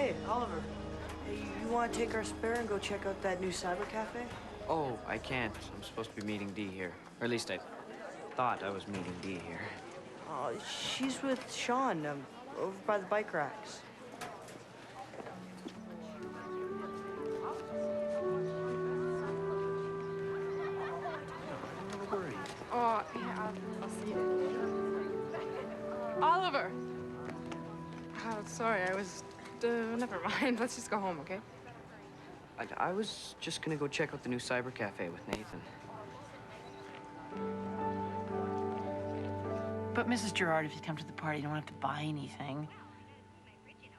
Hey, Oliver. Hey, you want to take our spare and go check out that new cyber cafe? Oh, I can't. I'm supposed to be meeting Dee here. Or at least I thought I was meeting Dee here. Oh, she's with Sean, over by the bike racks. Oh, yeah, I'll see you. Oliver! Oh, sorry, I was... never mind. Let's just go home, okay? I was just gonna go check out the new cyber cafe with Nathan. But Mrs. Gerard, if you come to the party, you don't have to buy anything.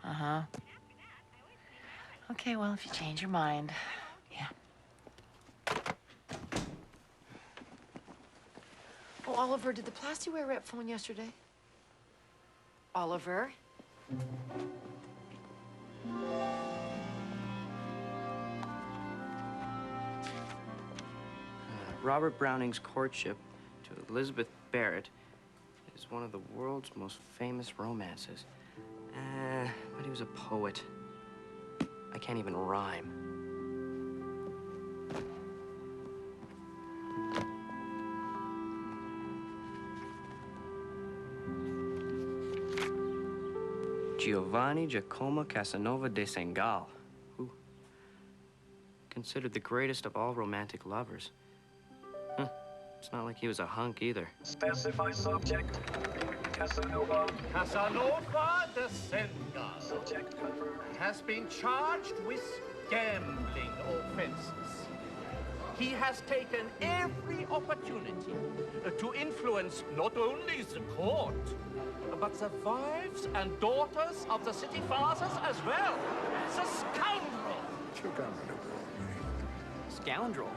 Uh-huh. Okay, well, if you change your mind, yeah. Oh, Oliver, did the Plastiware rep phone yesterday? Oliver? Robert Browning's courtship to Elizabeth Barrett is one of the world's most famous romances. But he was a poet. I can't even rhyme. Giovanni Giacomo Casanova de Sengal, who considered the greatest of all romantic lovers. Huh. It's not like he was a hunk either. Specify subject. Casanova. Casanova de Sengal Subject confirmed. has been charged with gambling offenses. He has taken every opportunity to influence not only the court, but the wives and daughters of the city fathers as well. The scoundrel! Scoundrel?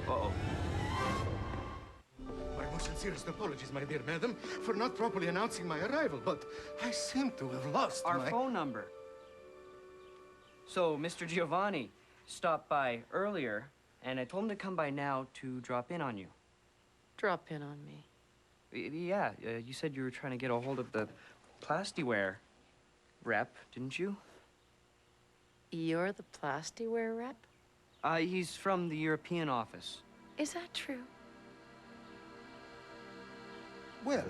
Uh-oh. My most sincerest apologies, my dear madam, for not properly announcing my arrival, but I seem to have lost Our my... phone number. So, Mr. Giovanni stopped by earlier, and I told him to come by now to drop in on you. Drop in on me. Yeah, you said you were trying to get a hold of the Plastiware rep, didn't you? You're the Plastiware rep? He's from the European office. Is that true? Well,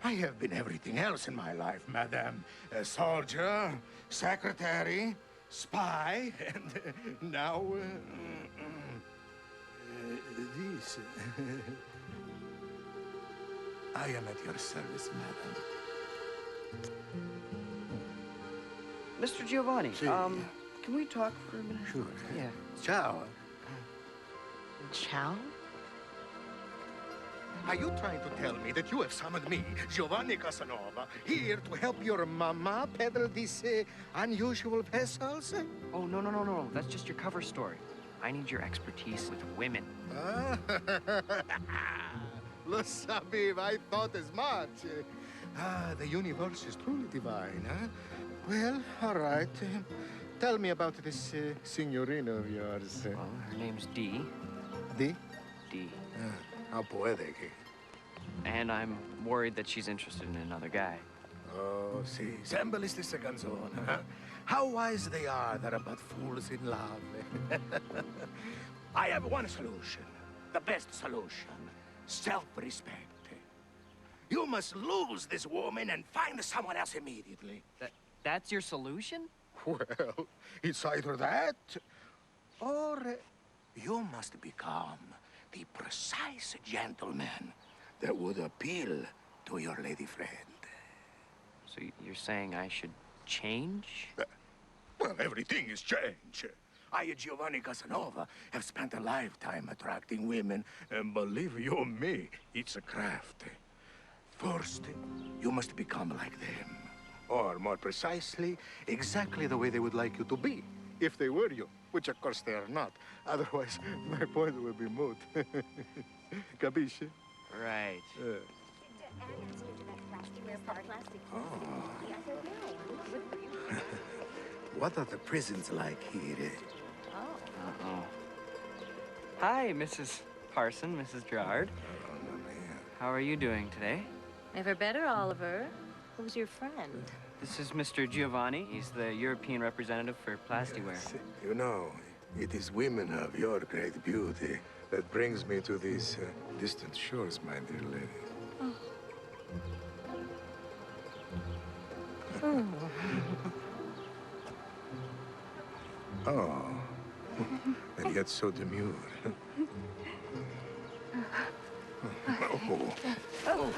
I have been everything else in my life, madam. A soldier, secretary, spy, and now, this. I am at your service, madam. Mr. Giovanni, Si. can we talk for a minute? Sure. Yeah. Ciao. Chow? Are you trying to tell me that you have summoned me, Giovanni Casanova, here to help your mama peddle these unusual vessels? Oh, no. That's just your cover story. I need your expertise with women. Lo sapevo, I thought as much. The universe is truly divine, huh? Well, all right. Tell me about this signorina of yours. Well, her name's Dee. Dee? Dee. How poetic. And I'm worried that she's interested in another guy. Oh, si. Sembra stessa canzone, huh? How wise they are that are but fools in love. I have one solution. The best solution. Self-respect. You must lose this woman and find someone else immediately. That's your solution? Well, it's either that, or you must become the precise gentleman that would appeal to your lady friend. So you're saying I should change? Well, everything is change. I, Giovanni Casanova, have spent a lifetime attracting women, and believe you me, it's a craft. First, you must become like them. Or, more precisely, exactly the way they would like you to be, if they were you, which of course they are not. Otherwise, my point would be moot. Capisce? Right. Oh. What are the prisons like here? Uh-oh. Hi, Mrs. Parson, Mrs. Gerard. How are you doing today? Never better, Oliver. Who's your friend? This is Mr. Giovanni. He's the European representative for Plastiware. Yes, you know, it is women of your great beauty that brings me to these distant shores, my dear lady. Oh, and yet so demure. Oh,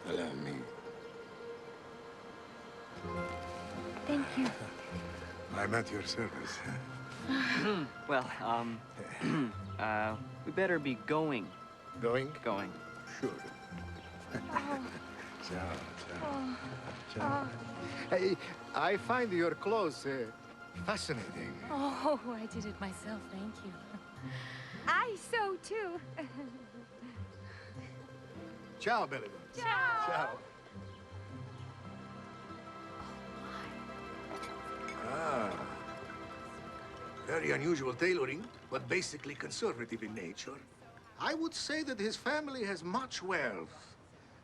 allow me. Thank you. I'm at your service. Well, we better be going. Going? Going. Sure. Ciao, ciao. Ciao. Hey, I find your clothes fascinating. Oh, I did it myself, thank you. I sew too. Ciao, Belly Buttons. Ciao. Ciao. Ah. Very unusual tailoring, but basically conservative in nature. I would say that his family has much wealth.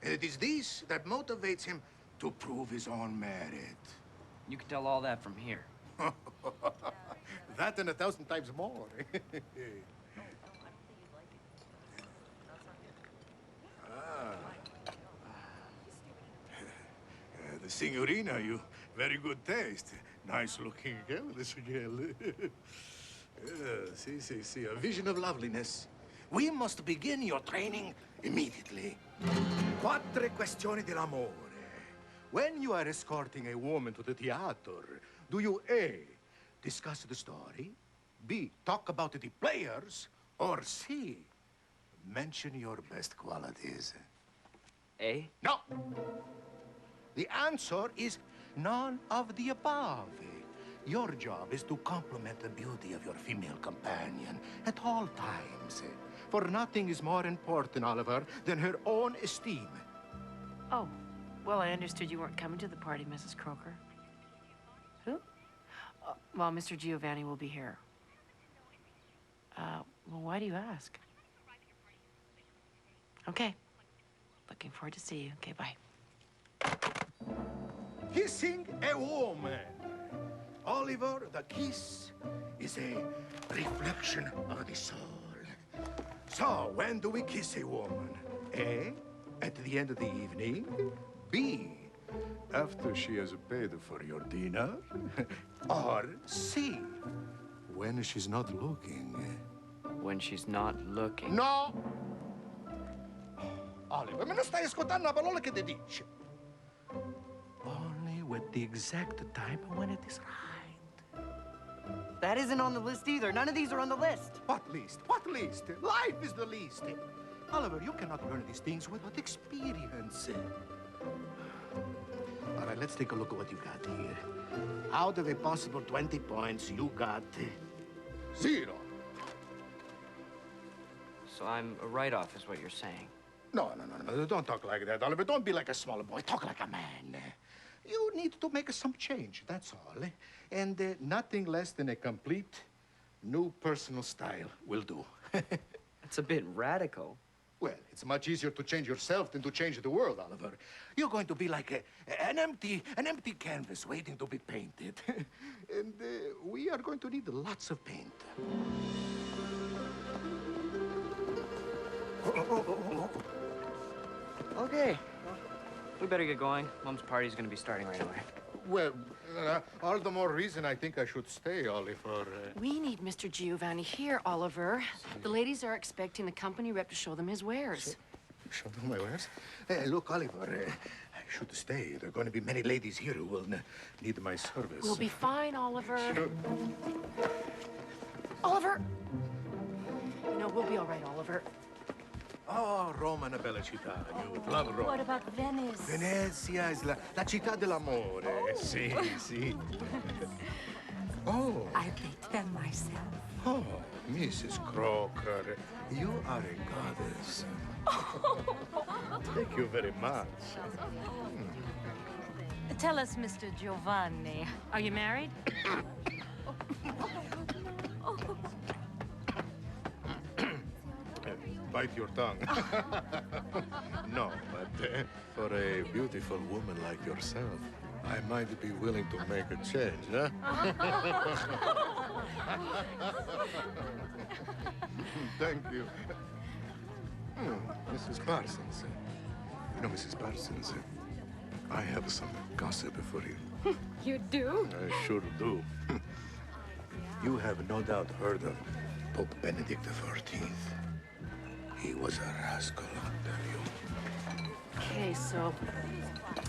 And it is this that motivates him to prove his own merit. You can tell all that from here. That and 1,000 times more. The signorina, you very good taste. Nice looking girl, this girl. See, a vision of loveliness. We must begin your training immediately. Quattro questioni dell'amore. When you are escorting a woman to the theater, do you A, discuss the story, B, talk about the players, or C, mention your best qualities? A? No. The answer is none of the above. Your job is to compliment the beauty of your female companion at all times. For nothing is more important, Oliver, than her own esteem. Oh, well, I understood you weren't coming to the party, Mrs. Croker. Who? Well, Mr. Giovanni will be here. Well, why do you ask? Okay. Looking forward to see you. Okay, bye. Kissing a woman. Oliver, the kiss is a reflection of the soul. So, when do we kiss a woman? A, at the end of the evening. B, after she has paid for your dinner. Or C, when she's not looking. When she's not looking. No! Oliver, ma non stai ascoltando la parola che ti dice? Only with the exact time when it is right. That isn't on the list either. None of these are on the list. What least? What least? Life is the least. Oliver, you cannot learn these things without experience. All right, let's take a look at what you got here. Out of a possible 20 points, you got 0. So I'm a write-off is what you're saying. No. Don't talk like that, Oliver. Don't be like a small boy. Talk like a man. You need to make some change, that's all. And nothing less than a complete new personal style will do. That's a bit radical. Well, it's much easier to change yourself than to change the world, Oliver. You're going to be like an empty canvas waiting to be painted. And we are going to need lots of paint. Okay. We better get going. Mom's party's gonna be starting right away. Well, all the more reason I think I should stay, Oliver. We need Mr. Giovanni here, Oliver. The ladies are expecting the company rep to show them his wares. Show them my wares? Look, Oliver, I should stay. There are going to be many ladies here who will need my service. We'll be fine, Oliver. Sure. Oliver! No, we'll be all right, Oliver. Oh, Roma è una bella città. You love Rome. What about Venice? Venezia is la città dell'amore. Sì, sì. Oh. I baked them myself. Oh, Mrs. Croker, you are a goddess. Thank you very much. Tell us, Mr. Giovanni, are you married? Bite your tongue. No, but for a beautiful woman like yourself, I might be willing to make a change, huh? Thank you. Mrs. Parsons. You know, Mrs. Parsons, I have some gossip for you. You do? I sure do. You have no doubt heard of Pope Benedict XIV. He was a rascal, I'll tell you. Okay, so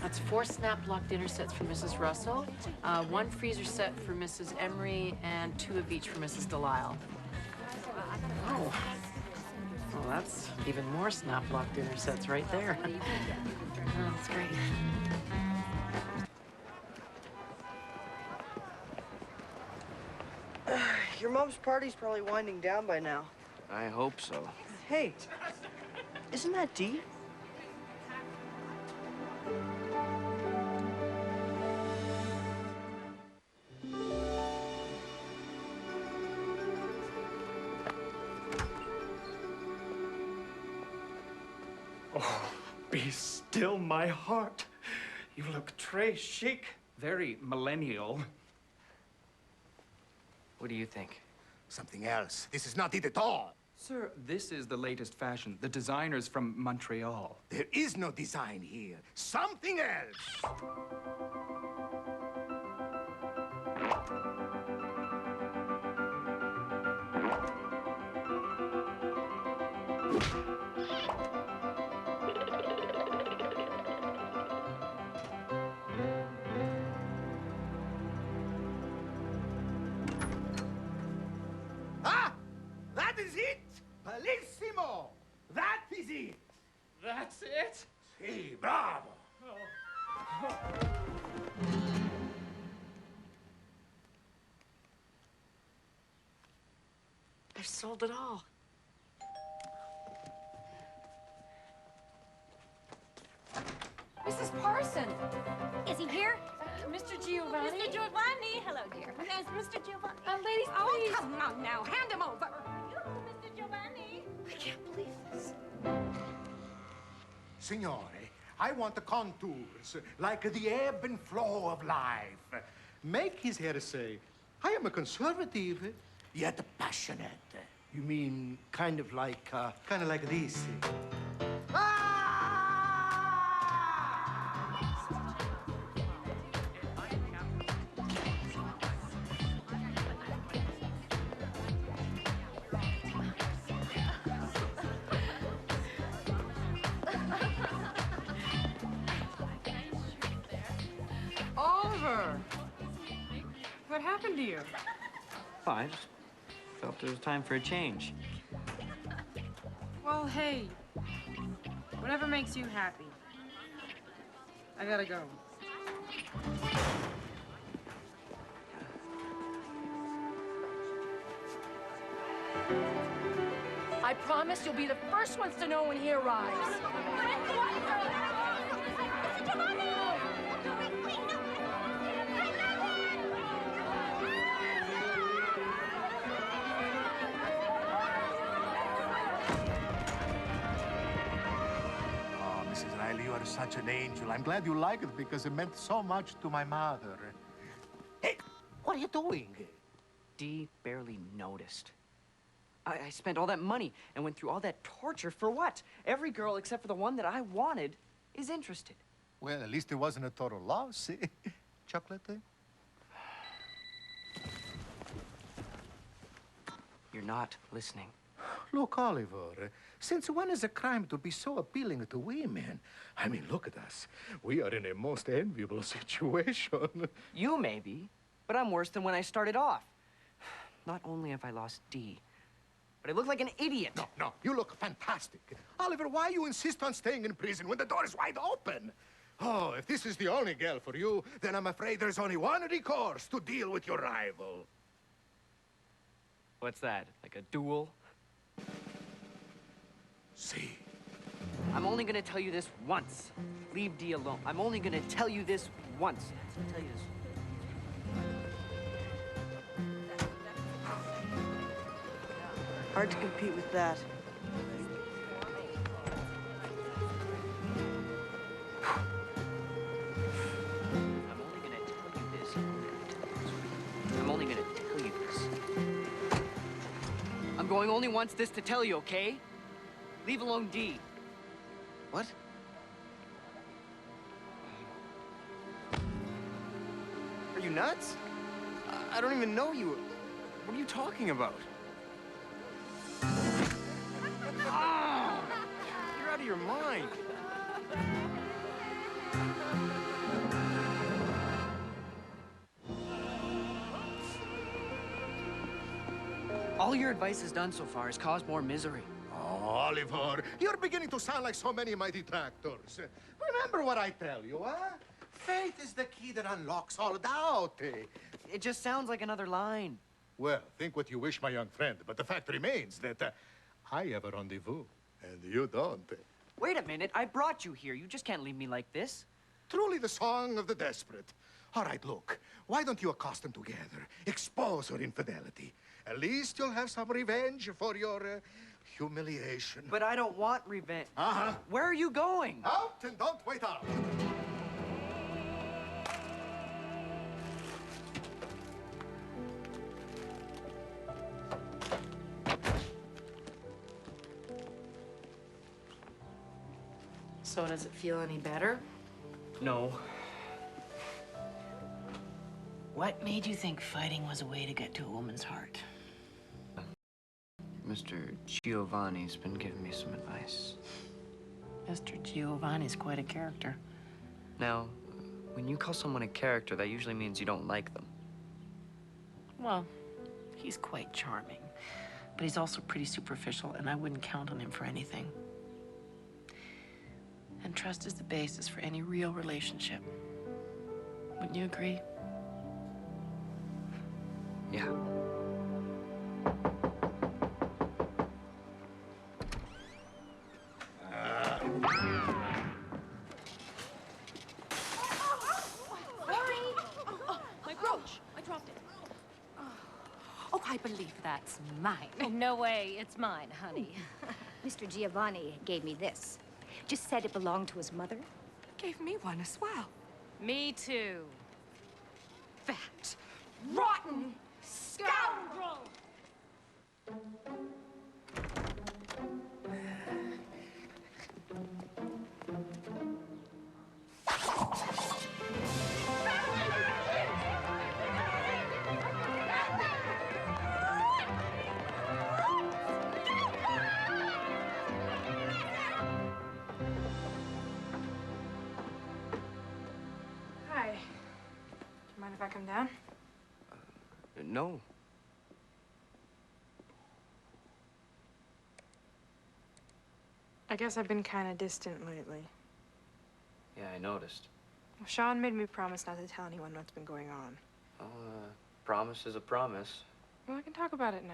that's 4 snap-lock dinner sets for Mrs. Russell, 1 freezer set for Mrs. Emery, and 2 of each for Mrs. Delisle. Oh. Well, that's even more snap-lock dinner sets right there. Oh, that's great. Your mom's party's probably winding down by now. I hope so. Hey, isn't that Dee? Oh, be still, my heart. You look très chic, very millennial. What do you think? Something else. This is not it at all. Sir, this is the latest fashion. The designer's from Montreal. There is no design here. Something else. Ah! That is it! Bellissimo! That is it! That's it? Si, bravo! I've sold it all. Mrs. Parson! Is he here? Mr. Giovanni? Mr. Giovanni! Hello, dear. There's Mr. Giovanni. Ladies, Oh, please. come on now. Hand him over. Mr. Giovanni. I can't believe this. Signore, I want the contours, like the ebb and flow of life. Make his hair say, I am a conservative, yet passionate. You mean kind of like this? Oliver! What happened to you? Oh, I just felt it was time for a change. Well, hey, whatever makes you happy. I gotta go. I promise you'll be the first ones to know when he arrives. Oh, Mrs. Riley, you are such an angel. I'm glad you like it because it meant so much to my mother. Hey, what are you doing? Dee barely noticed. I spent all that money and went through all that torture for what? Every girl except for the one that I wanted is interested. Well, at least it wasn't a total loss. Chocolate? You're not listening. Look, Oliver, since when is a crime to be so appealing to women? I mean, look at us. We are in a most enviable situation. You may be, but I'm worse than when I started off. Not only have I lost Dee, but I look like an idiot. No, you look fantastic. Oliver, why you insist on staying in prison when the door is wide open? Oh, if this is the only girl for you, then I'm afraid there's only one recourse to deal with your rival. What's that, like a duel? See. I'm only gonna tell you this once. Leave Dee alone. I'm only gonna tell you this once. I'll tell you this. Hard to compete with that. I'm only gonna tell you this. I'm only gonna tell you this. I'm going only once this to tell you, okay? Leave alone Dee. What? Are you nuts? I don't even know you. What are you talking about? Oh, you're out of your mind. All your advice has done so far is cause more misery. Oh, Oliver, you're beginning to sound like so many of my detractors. Remember what I tell you, huh? Faith is the key that unlocks all doubt. It just sounds like another line. Well, think what you wish, my young friend, but the fact remains that I have a rendezvous, and you don't. Wait a minute, I brought you here. You just can't leave me like this. Truly the song of the desperate. All right, look, why don't you accost them together? Expose her infidelity. At least you'll have some revenge for your humiliation. But I don't want revenge. Uh-huh. Where are you going? Out and don't wait up. So does it feel any better? No. What made you think fighting was a way to get to a woman's heart? Mr. Giovanni's been giving me some advice. Mr. Giovanni's quite a character. Now, when you call someone a character, that usually means you don't like them. Well, he's quite charming, but he's also pretty superficial, and I wouldn't count on him for anything. And trust is the basis for any real relationship. Wouldn't you agree? Yeah. My brooch! I dropped it. Oh, I believe that's mine. Oh, no way. It's mine, honey. Mr. Giovanni gave me this. Just said it belonged to his mother. Gave me one as well. Me too. That rotten scoundrel! Hi. Do you mind if I come down? No. I guess I've been kind of distant lately. Yeah, I noticed. Well, Sean made me promise not to tell anyone what's been going on. Promise is a promise. Well, I can talk about it now.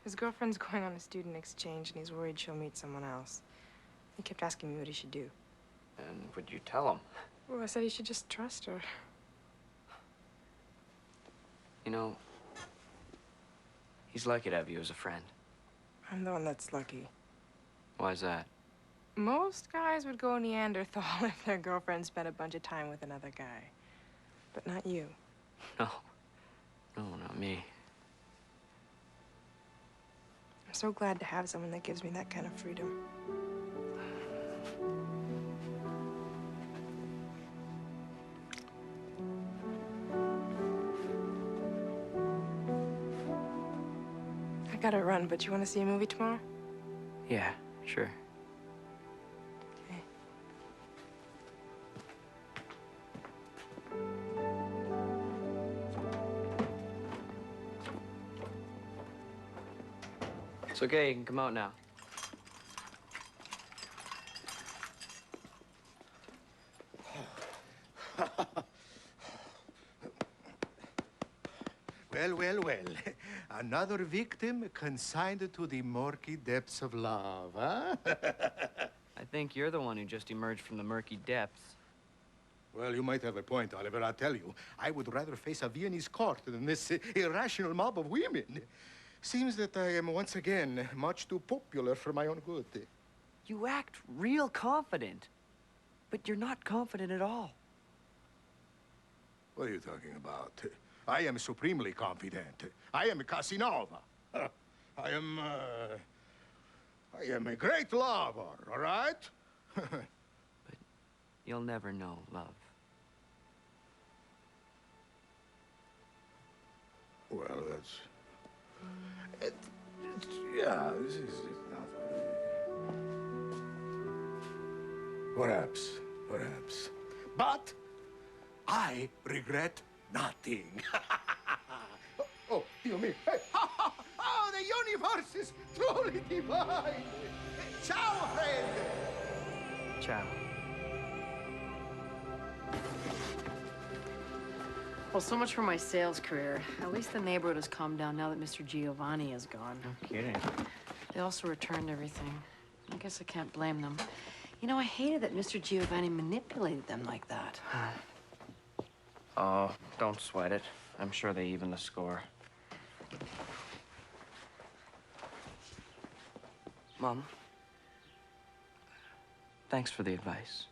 His girlfriend's going on a student exchange, and he's worried she'll meet someone else. He kept asking me what he should do. And would you tell him? Well, I said he should just trust her. You know, he's lucky to have you as a friend. I'm the one that's lucky. Why's that? Most guys would go Neanderthal if their girlfriend spent a bunch of time with another guy. But not you. No. No, not me. I'm so glad to have someone that gives me that kind of freedom. I gotta run, but you want to see a movie tomorrow? Yeah, sure. Okay. It's okay, you can come out now. Well, well, well. Another victim consigned to the murky depths of love, huh? I think you're the one who just emerged from the murky depths. Well, you might have a point, Oliver. I'll tell you. I would rather face a Viennese court than this irrational mob of women. Seems that I am once again much too popular for my own good. You act real confident, but you're not confident at all. What are you talking about? I am supremely confident. I am Casanova. I am a great lover, all right? But you'll never know love. Well, yeah, this is not... Perhaps. But I regret nothing. Oh, dear me. Hey. Oh, the universe is truly divine. Ciao, friend. Ciao. Well, so much for my sales career. At least the neighborhood has calmed down now that Mr. Giovanni is gone. No kidding. They also returned everything. I guess I can't blame them. You know, I hated that Mr. Giovanni manipulated them like that. Oh, don't sweat it. I'm sure they even the score. Mom, thanks for the advice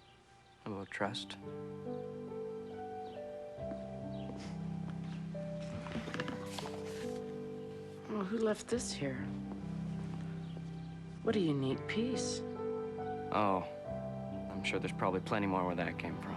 about trust. Well, who left this here? What a unique piece. Oh, I'm sure there's probably plenty more where that came from.